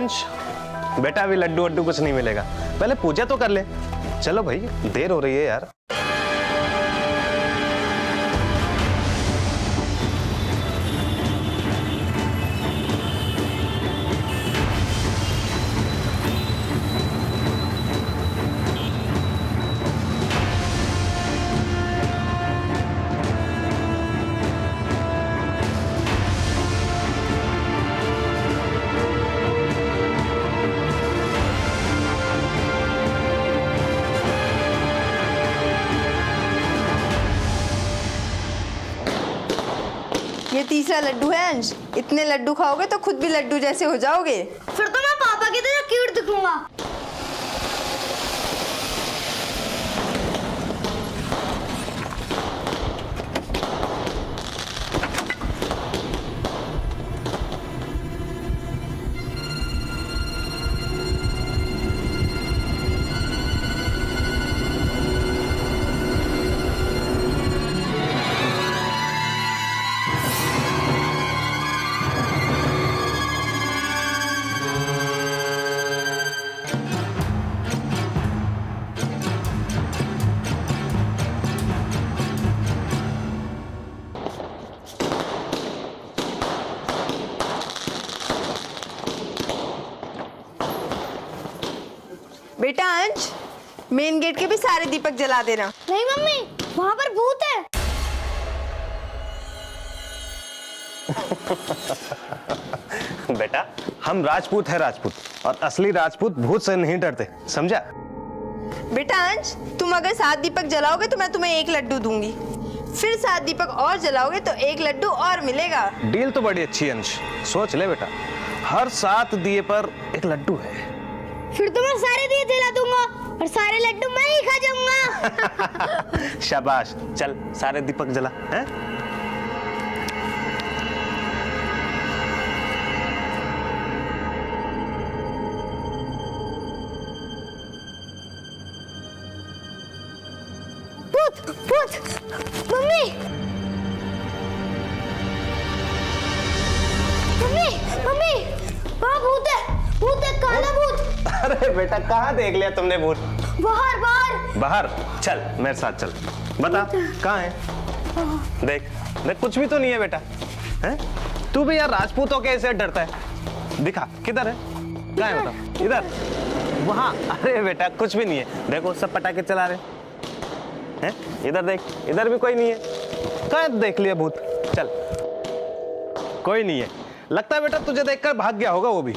अंश, बेटा अभी लड्डू वड्डू कुछ नहीं मिलेगा, पहले पूजा तो कर ले। चलो भाई, देर हो रही है यार। ये तीसरा लड्डू है अंश, इतने लड्डू खाओगे तो खुद भी लड्डू जैसे हो जाओगे। फिर तो मैं पापा की तरह क्यूट दिखूंगा। बेटा अंश, मेन गेट के भी सारे दीपक जला देना। नहीं मम्मी, वहाँ पर भूत है। बेटा हम राजपूत है राजपूत, और असली राजपूत भूत से नहीं डरते, समझा? बेटा अंश, तुम अगर 7 दीपक जलाओगे तो मैं तुम्हें 1 लड्डू दूंगी, फिर 7 दीपक और जलाओगे तो 1 लड्डू और मिलेगा। डील तो बड़ी अच्छी है अंश, सोच ले बेटा, हर 7 दिए पर 1 लड्डू है। फिर तो मैं सारे दिए जला दूंगा और सारे लड्डू मैं ही खा जाऊंगा। शाबाश, चल सारे दीपक जला हैं? भूत भूत मम्मी मम्मी मम्मी, वहाँ भूत है, काला भूत। अरे बेटा, कहाँ देख लिया तुमने भूत? बाहर बाहर बाहर? चल मेरे साथ चल, बता कहाँ है? देख देख, कुछ भी तो नहीं है बेटा। हैं? तू भी यार राजपूतों के ऐसे डरता है, दिखा किधर है? कहाँ है बताओ? इधर, वहाँ? अरे बेटा कुछ भी नहीं है, देखो सब पटाखे चला रहे हैं। इधर देख, इधर भी कोई नहीं है। कहाँ देख लिया भूत? चल, कोई नहीं है। लगता है बेटा तुझे देखकर भाग गया होगा वो भी।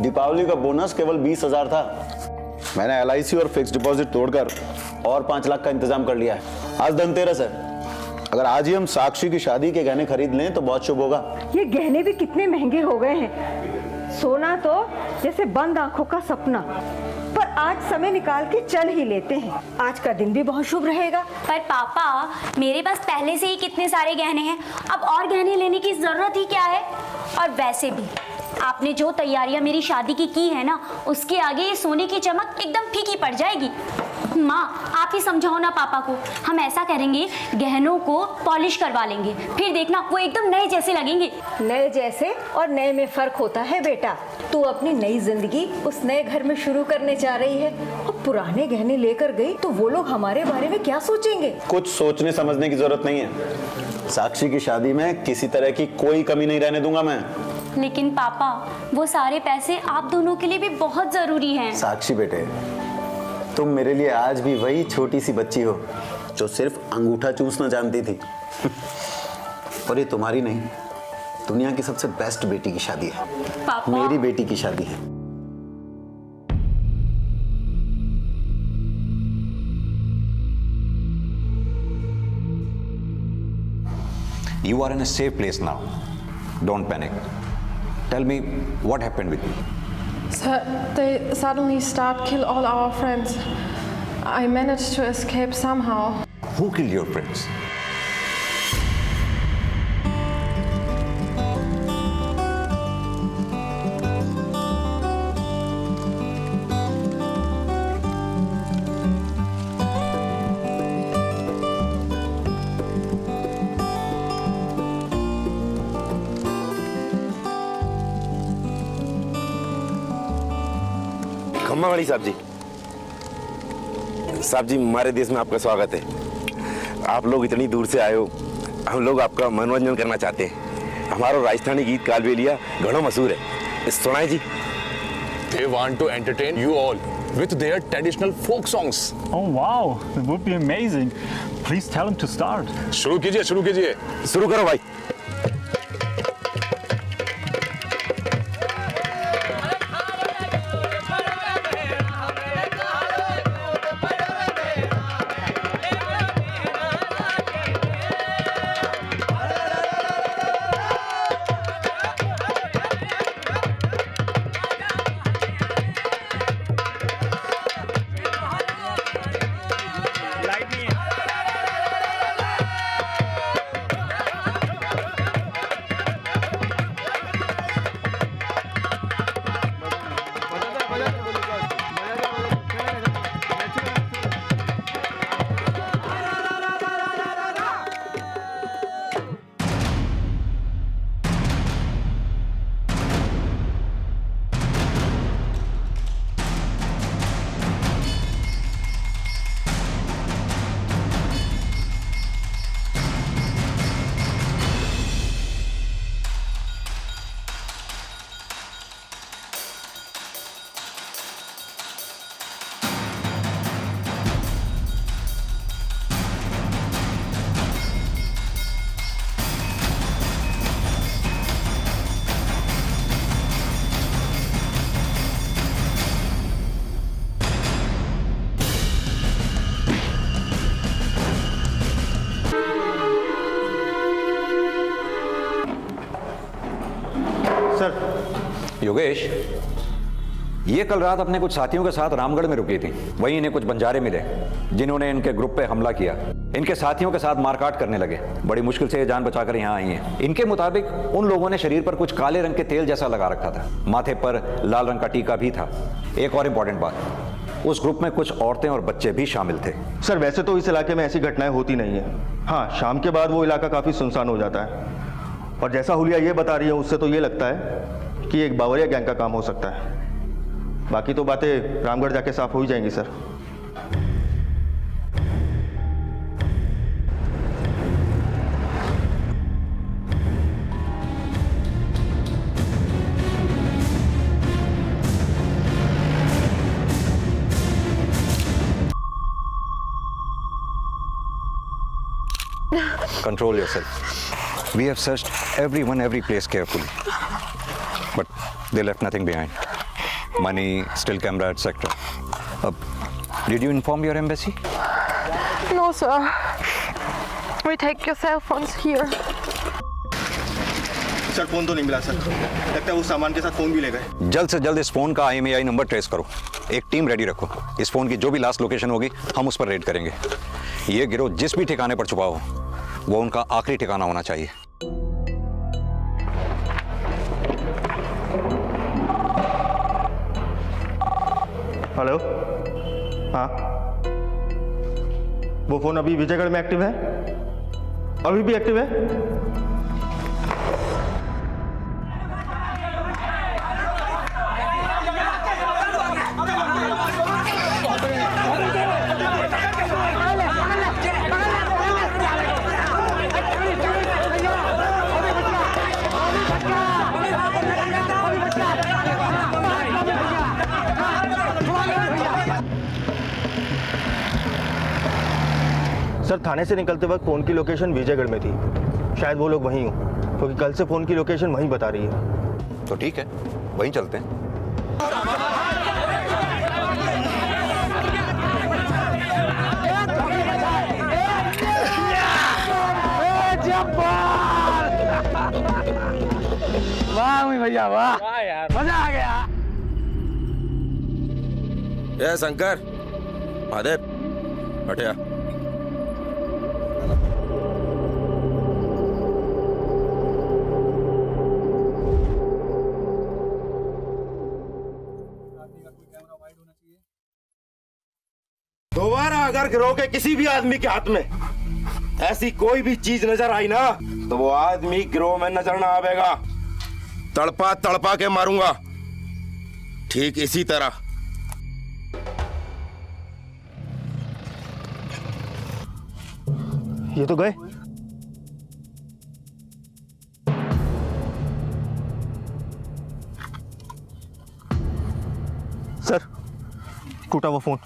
दीपावली का बोनस केवल 20,000 था। मैंने LIC और फिक्स डिपॉजिट तोड़कर और 5 लाख का इंतजाम कर लिया है। आज धनतेरस है, अगर आज ही हम साक्षी की शादी के गहने खरीद लें तो बहुत शुभ होगा। ये गहने भी कितने महंगे हो गए हैं, सोना तो जैसे बंद आंखों का सपना, पर आज समय निकाल के चल ही लेते हैं। आज का दिन भी बहुत शुभ रहेगा। पर पापा, मेरे पास पहले से ही कितने सारे गहने हैं, अब और गहने लेने की जरूरत ही क्या है? और वैसे भी आपने जो तैयारियां मेरी शादी की है ना, उसके आगे ये सोने की चमक एकदम फीकी पड़ जाएगी। माँ, आप ही समझाओ ना पापा को। हम ऐसा करेंगे, गहनों को पॉलिश करवा लेंगे, फिर देखना वो एकदम नए जैसे लगेंगे। नए जैसे और नए में फर्क होता है बेटा। तू अपनी नई जिंदगी उस नए घर में शुरू करने जा रही है, और पुराने गहने लेकर गई तो वो लोग हमारे बारे में क्या सोचेंगे? कुछ सोचने समझने की जरूरत नहीं है। साक्षी की शादी में किसी तरह की कोई कमी नहीं रहने दूंगा मैं। लेकिन पापा, वो सारे पैसे आप दोनों के लिए भी बहुत जरूरी हैं। साक्षी बेटे, तुम मेरे लिए आज भी वही छोटी सी बच्ची हो जो सिर्फ अंगूठा चूसना जानती थी। और ये तुम्हारी नहीं, दुनिया की सबसे बेस्ट बेटी की शादी है। पापा, मेरी बेटी की शादी है। You are in a safe place now. Don't panic. Tell me what happened with you. Sir, they suddenly start kill all our friends. I managed to escape somehow. Who killed your friends? खम्मा वाली साहब जी हमारे देश में आपका स्वागत है। आप लोग इतनी दूर से आए हो, हम लोग आपका मनोरंजन करना चाहते हैं। हमारा राजस्थानी गीत कालबेलिया घणो मशहूर है, सुनाए जी। They want to entertain you all with their traditional folk songs. Oh wow, that would be amazing. Please tell him to start. शुरू कीजिए, शुरू कीजिए। शुरू करो भाई। योगेश, ये कल रात अपने कुछ साथियों के साथ रामगढ़ में रुकी थी। वहीं इन्हें कुछ बंजारे मिले जिन्होंने इनके ग्रुप पे हमला किया। इनके साथियों के साथ मारकाट करने लगे। बड़ी मुश्किल से ये जान बचाकर यहाँ आई हैं। इनके मुताबिक उन लोगों ने शरीर पर कुछ काले रंग के तेल जैसा लगा रखा था। माथे पर लाल रंग का टीका भी था। एक और इम्पोर्टेंट बात, उस ग्रुप में कुछ औरतें और बच्चे भी शामिल थे। सर, वैसे तो इस इलाके में ऐसी घटनाएं होती नहीं है। हाँ, शाम के बाद वो इलाका काफ़ी सुनसान हो जाता है। और जैसा हुलिया ये बता रही है, उससे तो ये लगता है कि एक बावरिया गैंग का काम हो सकता है। बाकी तो बातें रामगढ़ जाके साफ हो ही जाएंगी sir. Control yourself. We have searched everyone, every place carefully, but they left nothing behind. Money, still camera, etc. Did you inform your embassy? No, sir. We take your cell phones here. Sir, phone तो नहीं मिला sir. लगता है उस सामान के साथ phone भी ले गए। जल्द से जल्द इस फोन का IMEI नंबर ट्रेस करो। एक टीम रेडी रखो। इस फोन की जो भी लास्ट लोकेशन होगी हम उस पर रेड करेंगे। ये गिरोह जिस भी ठिकाने पर छुपा हो वो उनका आखिरी ठिकाना होना चाहिए। हेलो, हाँ, वो फोन अभी विजयगढ़ में एक्टिव है? अभी भी एक्टिव है? सर, थाने से निकलते वक्त फ़ोन की लोकेशन विजयगढ़ में थी। शायद वो लोग वहीं हों, क्योंकि कल से फ़ोन की लोकेशन वहीं बता रही है। तो ठीक है, वहीं चलते हैं। भैया वाह यार मजा आ गया। ए शंकर, महादेव, हटिया। दोबारा अगर गिरोह के किसी भी आदमी के हाथ में ऐसी कोई भी चीज नजर आई ना, तो वो आदमी गिरोह में नजर ना आवेगा। तड़पा तड़पा के मारूंगा, ठीक इसी तरह। ये तो गए। सर, टूटा हुआ फोन।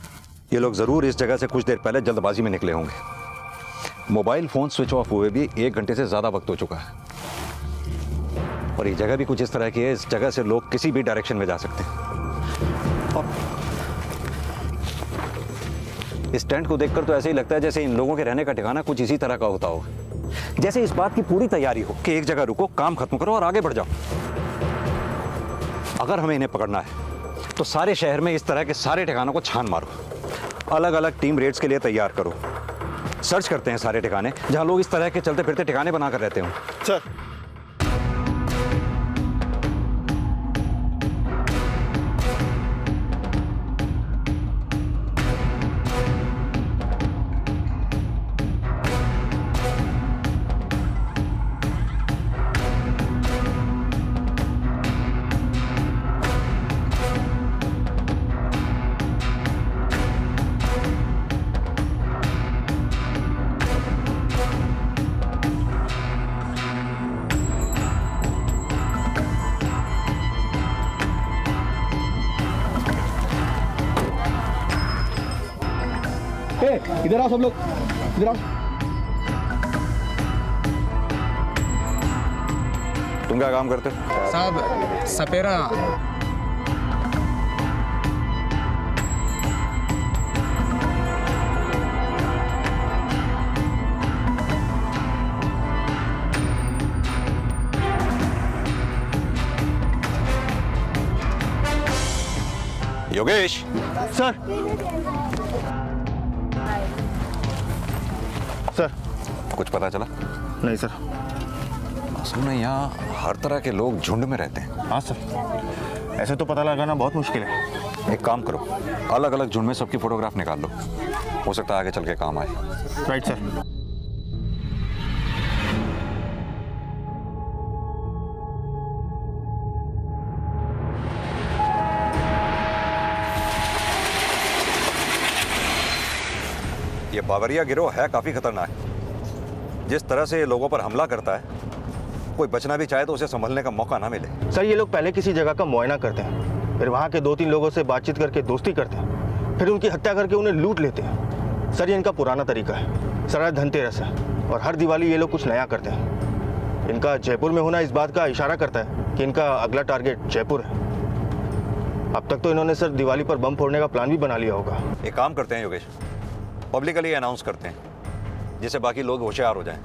ये लोग जरूर इस जगह से कुछ देर पहले जल्दबाजी में निकले होंगे। मोबाइल फोन स्विच ऑफ हुए भी 1 घंटे से ज्यादा वक्त हो चुका है, और ये जगह भी कुछ इस तरह की है, इस जगह से लोग किसी भी डायरेक्शन में जा सकते हैं। और इस टेंट को देखकर तो ऐसे ही लगता है जैसे इन लोगों के रहने का ठिकाना कुछ इसी तरह का होता हो, जैसे इस बात की पूरी तैयारी हो कि एक जगह रुको, काम खत्म करो और आगे बढ़ जाओ। अगर हमें इन्हें पकड़ना है तो सारे शहर में इस तरह के सारे ठिकानों को छान मारो, अलग अलग टीम रेड्स के लिए तैयार करो, सर्च करते हैं सारे ठिकाने जहां लोग इस तरह के चलते फिरते ठिकाने बनाकर रहते हो। सर, इधर आओ सब लोग, इधर आओ। तुम क्या काम करते हो? साहब सपेरा। योगेश। सर। सर, कुछ पता चला? नहीं सर। असल में यहाँ हर तरह के लोग झुंड में रहते हैं। हाँ सर, ऐसे तो पता लगाना बहुत मुश्किल है। एक काम करो, अलग अलग झुंड में सबकी फोटोग्राफ निकाल लो, हो सकता है आगे चल के काम आए। Right sir. ये बावरिया गिरोह है काफी खतरनाक। जिस तरह से ये लोगों पर हमला करता है, कोई बचना भी चाहे तो उसे संभलने का मौका ना मिले। सर, ये लोग पहले किसी जगह का मुआयना करते हैं, फिर वहाँ के 2-3 लोगों से बातचीत करके दोस्ती करते हैं, फिर उनकी हत्या करके उन्हें लूट लेते हैं। सर, ये इनका पुराना तरीका है। सर, आज धनतेरस है और हर दिवाली ये लोग कुछ नया करते हैं। इनका जयपुर में होना इस बात का इशारा करता है कि इनका अगला टारगेट जयपुर है। अब तक तो इन्होंने सर दिवाली पर बम फोड़ने का प्लान भी बना लिया होगा। एक काम करते हैं योगेश, पब्लिकली अनाउंस करते हैं जिससे बाकी लोग होशियार हो जाएं।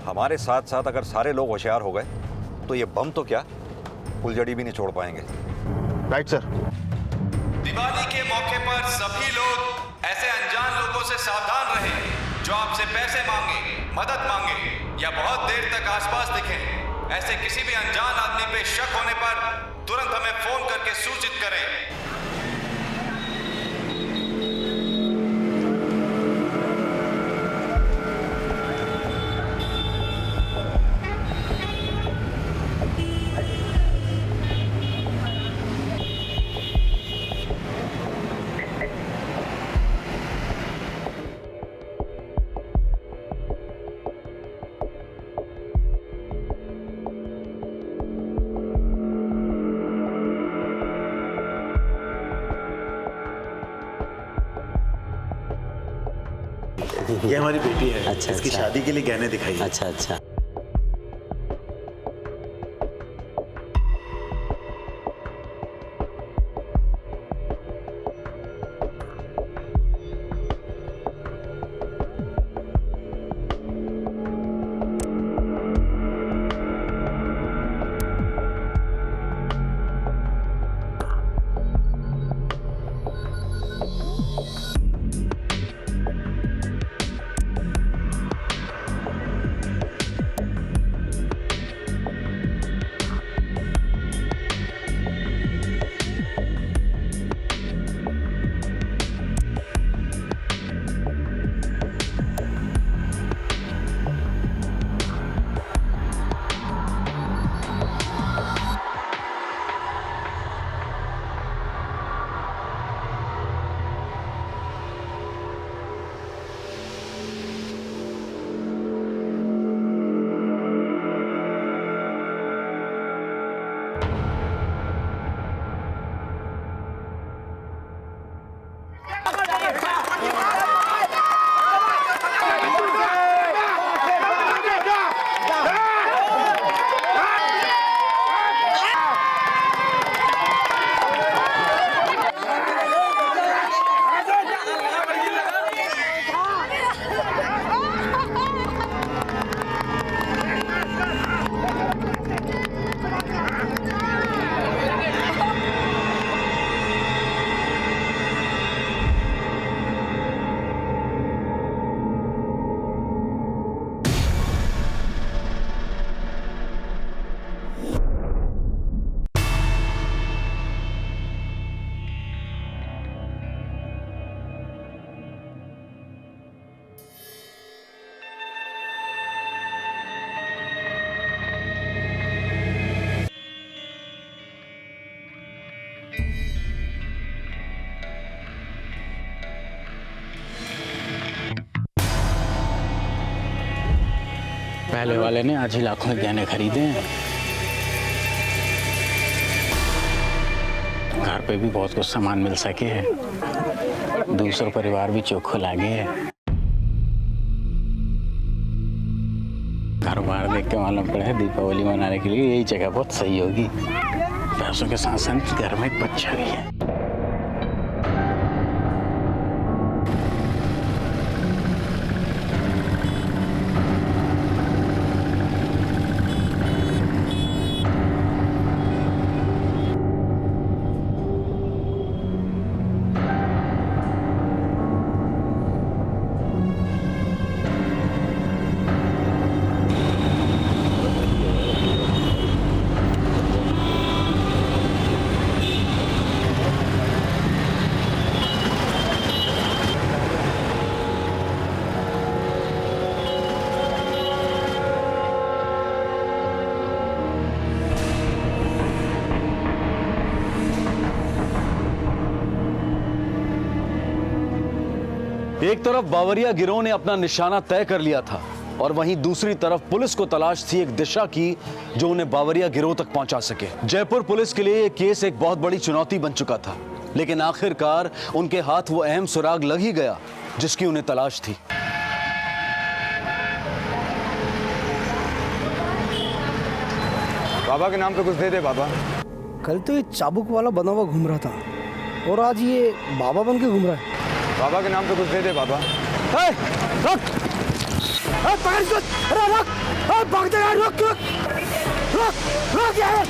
हमारे साथ साथ अगर सारे लोग होशियार हो गए तो ये बम तो क्या, फुलझड़ी भी नहीं छोड़ पाएंगे। Right sir. दिवाली के मौके पर सभी लोग ऐसे अनजान लोगों से सावधान रहें जो आपसे पैसे मांगे, मदद मांगे या बहुत देर तक आसपास दिखें। ऐसे किसी भी अनजान आदमी पे शक होने पर तुरंत हमें फोन करके सूचित करें। ये हमारी बेटी है। अच्छा, इसकी अच्छा। शादी के लिए गहने दिखाइए। अच्छा अच्छा। पहले वाले ने आज ही लाखों के गहने खरीदे हैं। घर पे भी बहुत कुछ सामान मिल सके है, दूसरा परिवार भी चोखो लागे है। घर बार देख के मालूम पड़ा है दीपावली मनाने के लिए यही जगह बहुत सही होगी। पैसों के साथ साथ घर में एक बच्चा भी है। एक तरफ बावरिया गिरोह ने अपना निशाना तय कर लिया था और वहीं दूसरी तरफ पुलिस को तलाश थी एक दिशा की जो उन्हें बावरिया गिरोह तक पहुंचा सके। जयपुर पुलिस के लिए यह केस एक बहुत बड़ी चुनौती बन चुका था, लेकिन आखिरकार उनके हाथ वो अहम सुराग लग ही गया जिसकी उन्हें तलाश थी। बाबा के नाम पे कुछ दे दे बाबा। कल तो ये चाबुक वाला बना हुआ घूम रहा था और आज ये बाबा बन के घूम रहा है। बाबा के नाम पे कुछ दे दे बाबा। रुक! पकड़ इसको! अरे रुक! भागते यार, रुक! रुक यार!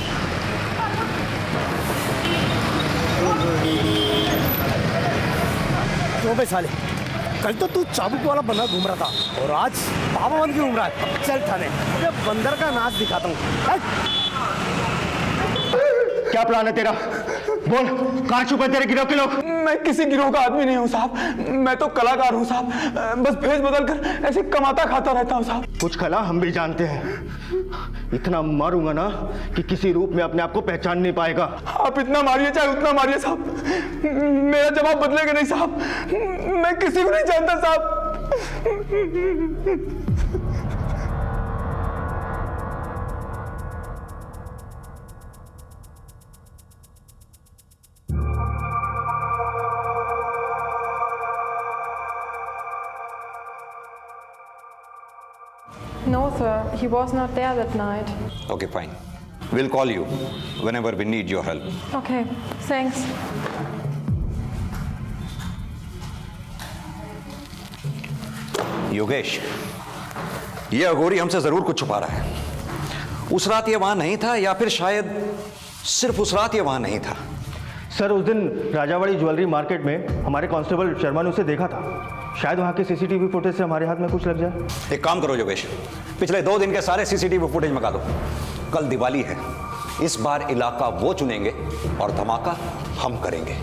क्यों बे साले? कल तो तू चाबुक वाला बना घूम रहा था और आज बाबा बन के घूम रहा है। चल थाने, बंदर का नाच दिखाता हूँ। क्या प्लान है तेरा? बोल, कहाँ छुपे तेरे गिरोह के लोग? मैं किसी गिरोह का आदमी नहीं हूँ साहब, मैं तो कलाकार हूँ साहब। बस भेष बदल कर ऐसे कमाता खाता रहता हूँ साहब। कुछ कला हम भी जानते हैं, इतना मारूंगा ना कि किसी रूप में अपने आप को पहचान नहीं पाएगा। आप इतना मारिए चाहे उतना मारिए साहब, मेरा जवाब बदलेगा नहीं साहब। मैं किसी को नहीं जानता साहब। No, sir. He was not there that night. Okay, fine. We'll call you whenever we need your help. Okay, thanks. Yogesh, ये अघोरी हमसे जरूर कुछ छुपा रहा है। उस रात ये वहां नहीं था या फिर शायद सिर्फ उस रात ये वहां नहीं था। सर, उस दिन राजावाड़ी ज्वेलरी मार्केट में हमारे कांस्टेबल शर्मा ने उसे देखा था। शायद वहां के सीसीटीवी फुटेज से हमारे हाथ में कुछ लग जाए। एक काम करो योगेश, पिछले 2 दिन के सारे सीसीटीवी फुटेज मंगा दो। कल दिवाली है, इस बार इलाका वो चुनेंगे और धमाका हम करेंगे।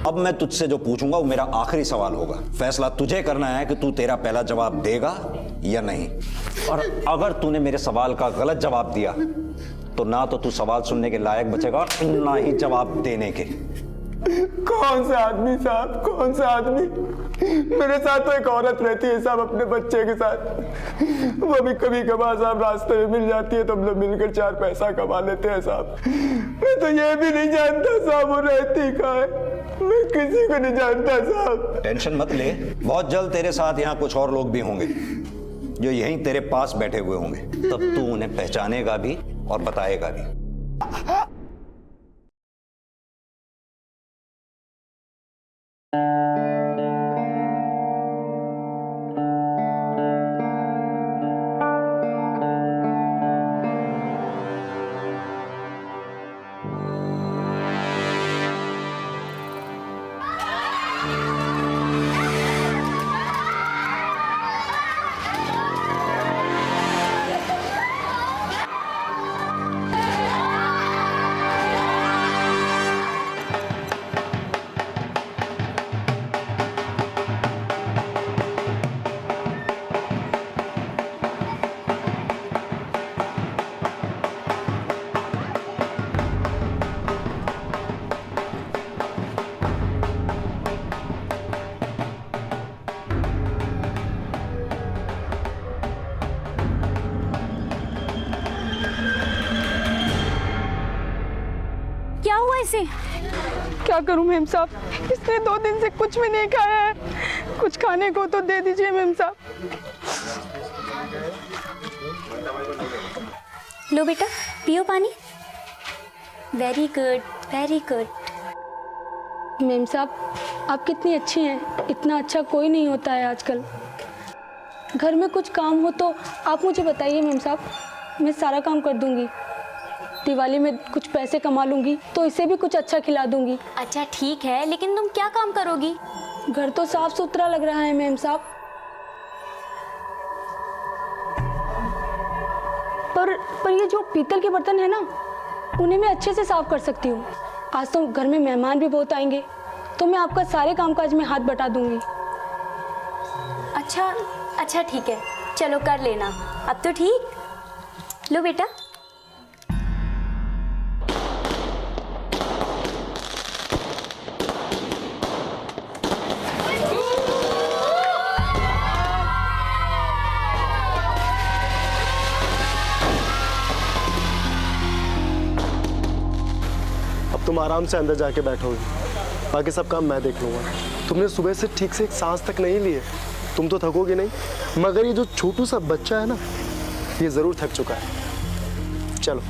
अब मैं तुझसे जो पूछूंगा वो मेरा आखिरी सवाल होगा। फैसला तुझे करना है कि तू तेरा पहला जवाब देगा या नहीं। और अगर तूने मेरे सवाल का गलत जवाब दिया तो ना तो तू सवाल सुनने के लायक बचेगा और ना ही जवाब देने के। कौन सा आदमी साहब, कौन सा आदमी? मेरे साथ तो एक औरत रहती है साहब, अपने बच्चे के साथ। वो भी कभी कभार साहब रास्ते में मिल जाती है तो हम लोग मिलकर 4 पैसा कमा लेते हैं साहब। मैं तो ये भी नहीं जानता साहब वो रहती कहाँ है, मैं किसी को नहीं जानता साहब। टेंशन मत ले, बहुत जल्द तेरे साथ यहाँ कुछ और लोग भी होंगे जो यहीं तेरे पास बैठे हुए होंगे। तब तू उन्हें पहचानेगा भी और बताएगा भी। कैसे? क्या करूं मेम साहब, इसने 2 दिन से कुछ भी नहीं खाया है। कुछ खाने को तो दे दीजिए मेम साहब। लो बेटा, पियो पानी। Very good, very good. Ma'am साहब, आप कितनी अच्छी हैं। इतना अच्छा कोई नहीं होता है आजकल। घर में कुछ काम हो तो आप मुझे बताइए मेम साहब, मैं सारा काम कर दूंगी। दिवाली में कुछ पैसे कमा लूंगी तो इसे भी कुछ अच्छा खिला दूंगी। अच्छा ठीक है, लेकिन तुम क्या काम करोगी? घर तो साफ सुथरा लग रहा है मेम साहब, पर ये जो पीतल के बर्तन है ना, उन्हें मैं अच्छे से साफ कर सकती हूँ। आज तो घर में मेहमान भी बहुत आएंगे, तो मैं आपका सारे कामकाज में हाथ बटा दूंगी। अच्छा ठीक है, चलो कर लेना। अब तो ठीक। लो बेटा। तुम आराम से अंदर जाके बैठोगे, बाकी सब काम मैं देख लूँगा। तुमने सुबह से ठीक से एक सांस तक नहीं लिए, तुम तो थकोगे नहीं, मगर ये जो छोटू सा बच्चा है ना, ये ज़रूर थक चुका है। चलो।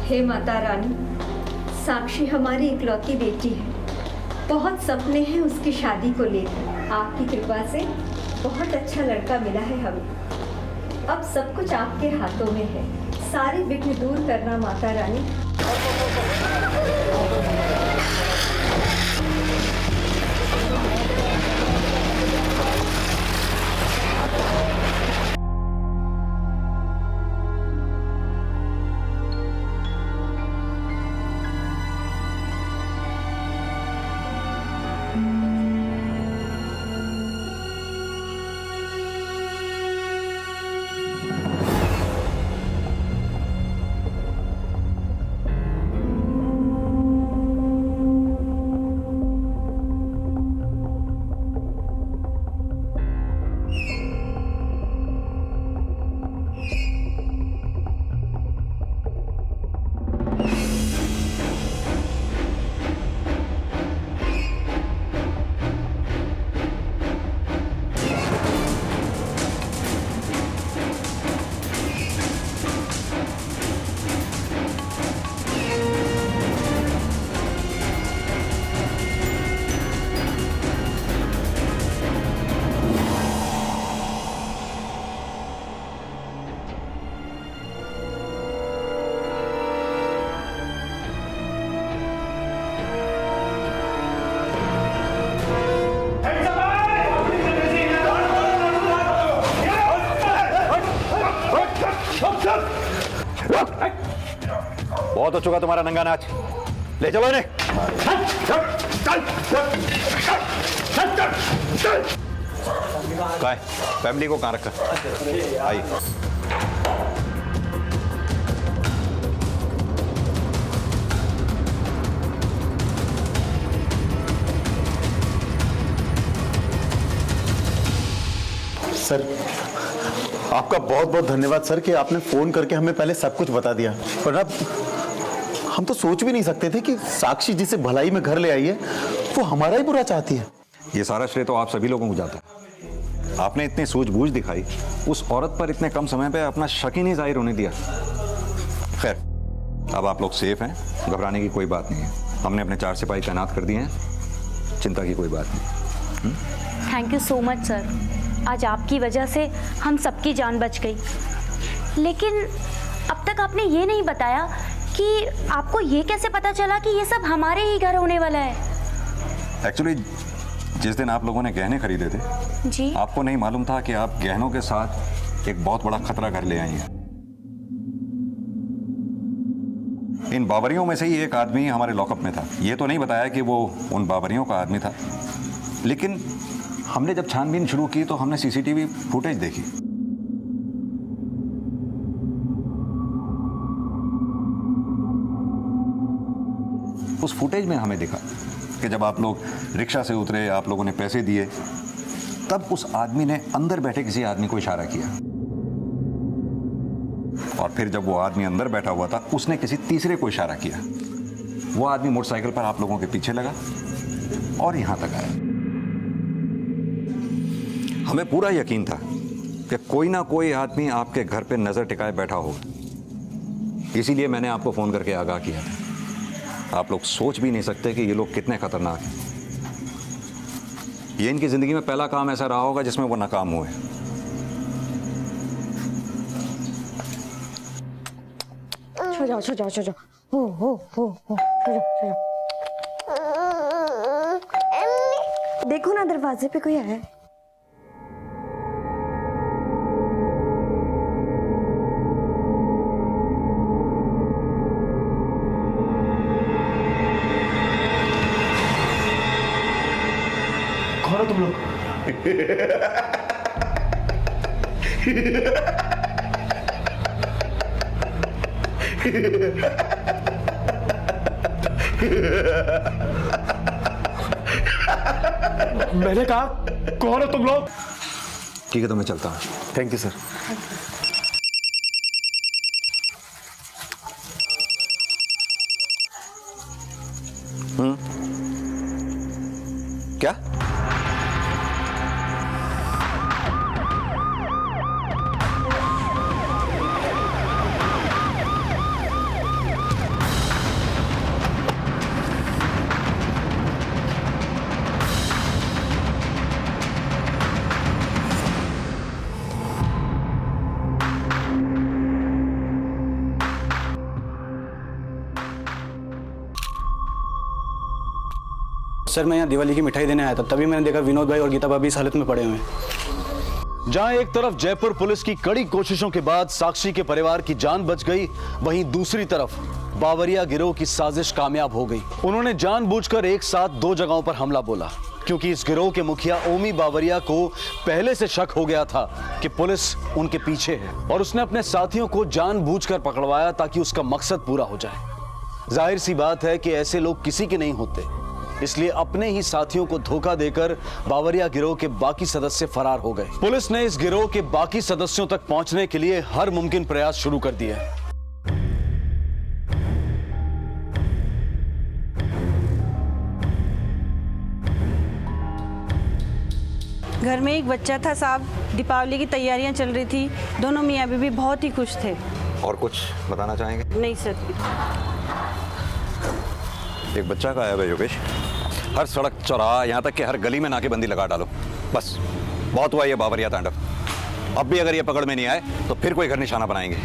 हे माता रानी, साक्षी हमारी इकलौती बेटी है। बहुत सपने हैं उसकी शादी को लेकर। आपकी कृपा से बहुत अच्छा लड़का मिला है हमें। अब सब कुछ आपके हाथों में है। सारे विघ्न दूर करना माता रानी। बहुत हो चुका तुम्हारा नंगा नाच, ले चलो इन्हें। फैमिली को कहाँ रखा? आइए। सर, आपका बहुत बहुत धन्यवाद सर कि आपने फोन करके हमें पहले सब कुछ बता दिया। पर अब हम तो सोच भी नहीं सकते थे कि साक्षी जिसे भलाई में घर ले आई है वो हमारा ही बुरा चाहती है। ये सारा श्रेय तो आप सभी लोगों को जाता है। आपने इतनी सूझबूझ दिखाई, उस औरत पर इतने कम समय पे अपना शक ही नहीं जाहिर होने दिया। खैर, अब आप लोग सेफ हैं, घबराने की कोई बात नहीं है। हमने अपने 4 सिपाही तैनात कर दिए हैं, चिंता की कोई बात नहीं। Thank you so much sir. आज आपकी वजह से हम सबकी जान बच गई। लेकिन अब तक आपने ये नहीं बताया कि आपको ये कैसे पता चला कि ये सब हमारे ही घर होने वाला है। एक्चुअली जिस दिन आप लोगों ने गहने खरीदे थे जी, आपको नहीं मालूम था कि आप गहनों के साथ एक बहुत बड़ा खतरा घर ले आई हैं। इन बावरियों में से ही एक आदमी हमारे लॉकअप में था। ये तो नहीं बताया कि वो उन बावरियों का आदमी था, लेकिन हमने जब छानबीन शुरू की तो हमने सीसीटीवी फुटेज देखी। उस फुटेज में हमें दिखा कि जब आप लोग रिक्शा से उतरे, आप लोगों ने पैसे दिए, तब उस आदमी ने अंदर बैठे किसी आदमी को इशारा किया, और फिर जब वो आदमी अंदर बैठा हुआ था उसने किसी तीसरे को इशारा किया। वो आदमी मोटरसाइकिल पर आप लोगों के पीछे लगा और यहां तक आया। हमें पूरा यकीन था कि कोई ना कोई आदमी आपके घर पे नजर टिकाए बैठा होगा, इसीलिए मैंने आपको फोन करके आगाह किया था। आप लोग सोच भी नहीं सकते कि ये लोग कितने खतरनाक हैं। ये इनकी जिंदगी में पहला काम ऐसा रहा होगा जिसमें वो नाकाम हुए। सो जाओ हो सो जाओ। देखो ना दरवाजे पे कोई आया है। कौन हो तुम लोग? मैंने कहा कौन हो तुम लोग? ठीक है तो मैं चलता हूँ। Thank you sir. क्या? सर मैं यहाँ दिवाली की मिठाई देने आया था, तभी मैंने देखा विनोद भाई और गीता भाभी इस हालत में पड़े हुए हैं। जहां एक तरफ जयपुर पुलिस की कड़ी कोशिशों के बाद साक्षी के परिवार की जान बच गई, वहीं दूसरी तरफ बावरिया गिरोह की साजिश कामयाब हो गई। उन्होंने जानबूझकर एक साथ दो जगहों पर हमला बोला, क्योंकि इस गिरोह के मुखिया ओमी बावरिया को पहले से शक हो गया था कि पुलिस उनके पीछे है, और उसने अपने साथियों को जानबूझकर पकड़वाया ताकि उसका मकसद पूरा हो जाए। जाहिर सी बात है कि ऐसे लोग किसी के नहीं होते, इसलिए अपने ही साथियों को धोखा देकर बावरिया गिरोह के बाकी सदस्य फरार हो गए। पुलिस ने इस गिरोह के बाकी सदस्यों तक पहुंचने के लिए हर मुमकिन प्रयास शुरू कर दिए। घर में एक बच्चा था साहब, दीपावली की तैयारियां चल रही थी, दोनों मियाँ बीवी बहुत ही खुश थे। और कुछ बताना चाहेंगे? नहीं सर। एक बच्चा का है योगेश, हर सड़क चौराहा यहाँ तक कि हर गली में नाकेबंदी लगा डालो। बस बहुत हुआ ये बावरिया तांडव। अब भी अगर ये पकड़ में नहीं आए तो फिर कोई घर निशाना बनाएंगे।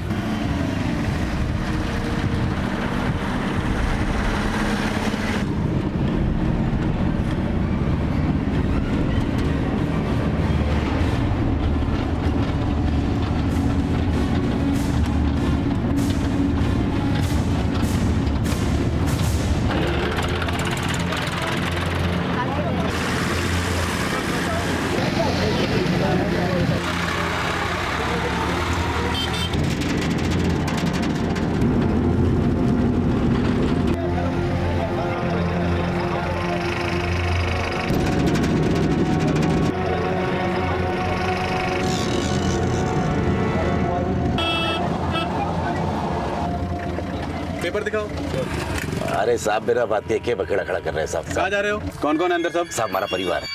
पेपर दिखाओ। अरे साहब मेरा बात देख के बखेड़ा खड़ा कर रहे हैं साहब। कहाँ जा रहे हो? कौन कौन है अंदर साहब? साहब हमारा परिवार है।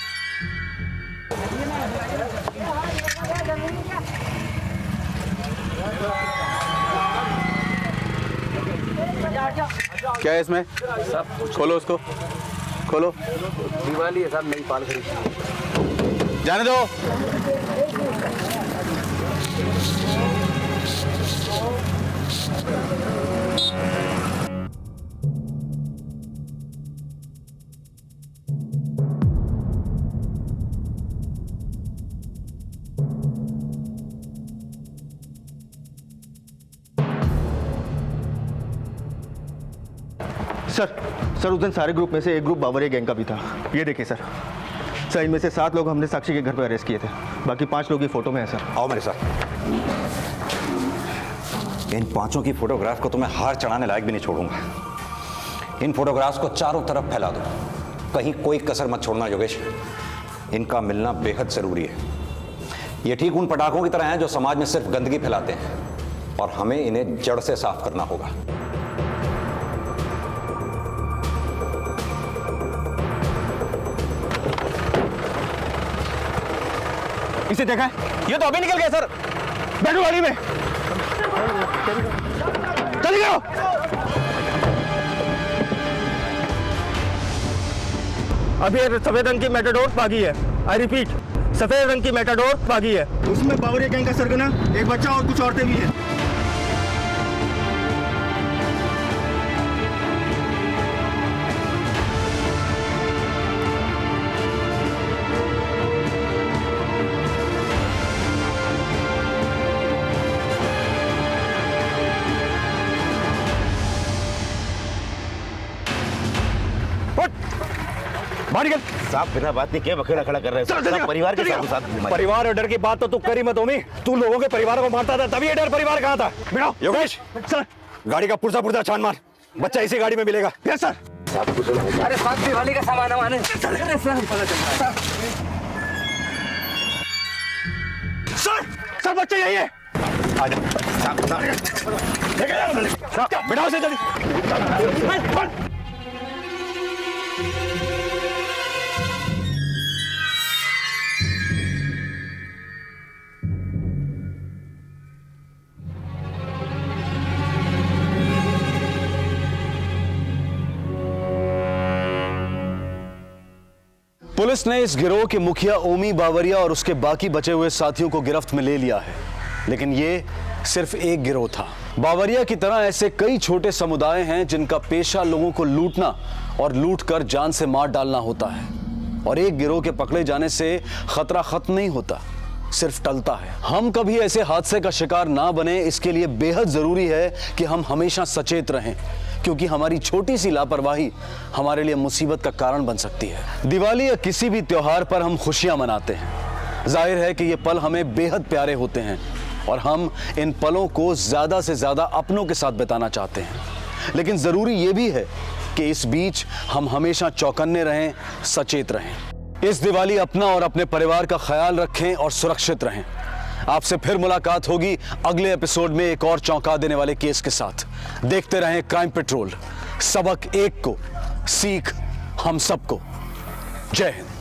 क्या है इसमें? खोलो उसको, खोलो। दिवाली है साहब, नई पाल खरीदी। जाने दो। सर उस दिन सारे ग्रुप में से एक ग्रुप बावरिया गैंग का भी था। ये देखिए सर, इनमें से 7 लोग हमने साक्षी के घर पर अरेस्ट किए थे, बाकी 5 लोग की फोटो में है सर। आओ मेरे साथ। इन 5 की फोटोग्राफ को तो मैं हार चढ़ाने लायक भी नहीं छोड़ूंगा। इन फोटोग्राफ्स को चारों तरफ फैला दो, कहीं कोई कसर मत छोड़ना योगेश। इनका मिलना बेहद जरूरी है। ये ठीक उन पटाखों की तरह हैं जो समाज में सिर्फ गंदगी फैलाते हैं, और हमें इन्हें जड़ से साफ करना होगा। इसे देखा है? ये तो अभी निकल गया सर, बैठो गाड़ी में, चले जाओ। अभी सफेद रंग की मैटाडोर भागी है। आई रिपीट, सफेद रंग की मैटाडोर भागी है। उसमें बावरिया गैंग का सरगना, एक बच्चा और कुछ औरतें भी हैं। साहब बिना बात के क्या बखेड़ा खड़ा कर रहे हैं? परिवार के साथ परिवार और डर की बात तो तू करी मत ओमी। तू लोगों के परिवारों को मारता था, तभी ये डर परिवार कहाँ था? बिठाओ योगेश। सर गाड़ी का पुर्जा छान मार, बच्चा इसी गाड़ी में मिलेगा। Yes sir. अरे साथ दिवाली का सामान हमारे। सर बच्चा यही है। आ जाओ। बिठाओ से जल्दी। पुलिस ने इस गिरोह के मुखिया ओमी बावरिया और उसके बाकी बचे हुए साथियों को गिरफ्त में ले लिया है, लेकिन ये सिर्फ एक गिरोह था। बावरिया की तरह ऐसे कई छोटे समुदाय हैं जिनका पेशा लोगों को लूटना और लूटकर जान से मार डालना होता है, और एक गिरोह के पकड़े जाने से खतरा खत्म नहीं होता, सिर्फ टलता है। हम कभी ऐसे हादसे का शिकार ना बने, इसके लिए बेहद जरूरी है कि हम हमेशा सचेत रहें, क्योंकि हमारी छोटी सी लापरवाही हमारे लिए मुसीबत का कारण बन सकती है। दिवाली या किसी भी त्योहार पर हम खुशियां मनाते हैं। जाहिर है कि ये पल हमें बेहद प्यारे होते हैं और हम इन पलों को ज्यादा से ज्यादा अपनों के साथ बिताना चाहते हैं, लेकिन जरूरी ये भी है कि इस बीच हम हमेशा चौकन्ने रहें, सचेत रहें। इस दिवाली अपना और अपने परिवार का ख्याल रखें और सुरक्षित रहें। आपसे फिर मुलाकात होगी अगले एपिसोड में एक और चौंका देने वाले केस के साथ। देखते रहें क्राइम पेट्रोल, सबक एक को, सीख हम सबको। जय हिंद।